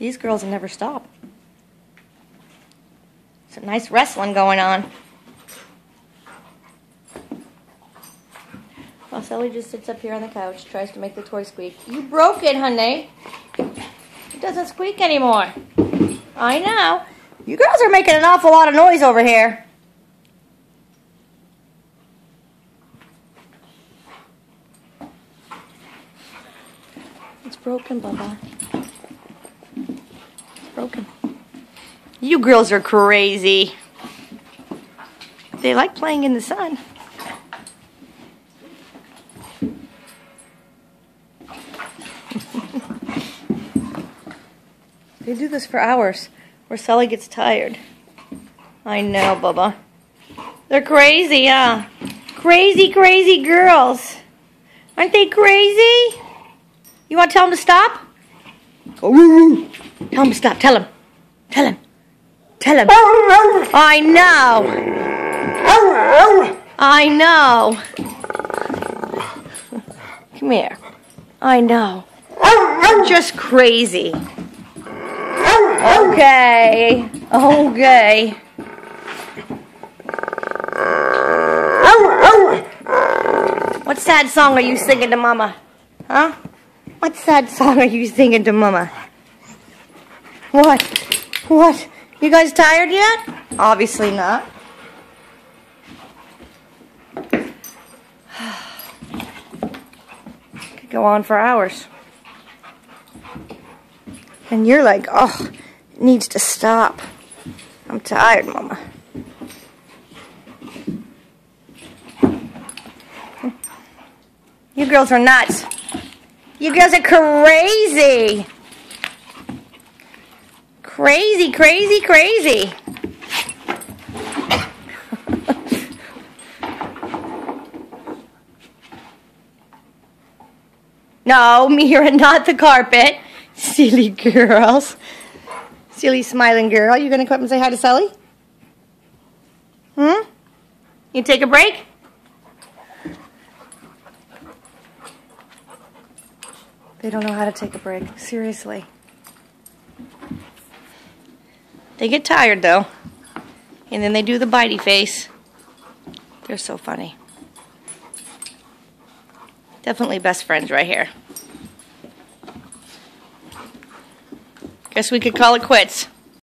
These girls will never stop. It's a nice wrestling going on. While Sully just sits up here on the couch, tries to make the toy squeak. You broke it, honey. It doesn't squeak anymore. I know. You girls are making an awful lot of noise over here. It's broken, Bubba. It's broken. You girls are crazy. They like playing in the sun. They do this for hours, where Sully gets tired. I know, Bubba. They're crazy, huh? Crazy, crazy girls. Aren't they crazy? You want to tell them to stop? Tell them to stop. Tell them. Tell them. Tell them. I know. I know. Come here. I know. You're just crazy. Okay. Okay. What sad song are you singing to Mama? Huh? What sad song are you singing to Mama? What? What? You guys tired yet? Obviously not. Could go on for hours. And you're like, oh, it needs to stop. I'm tired, Mama. You girls are nuts. You girls are crazy. Crazy, crazy, crazy. No, Mira, not the carpet. Silly girls. Silly smiling girl. You gonna come up and say hi to Sully? You take a break? They don't know how to take a break. Seriously. They get tired, though. And then they do the bitey face. They're so funny. Definitely best friends right here. Guess we could call it quits.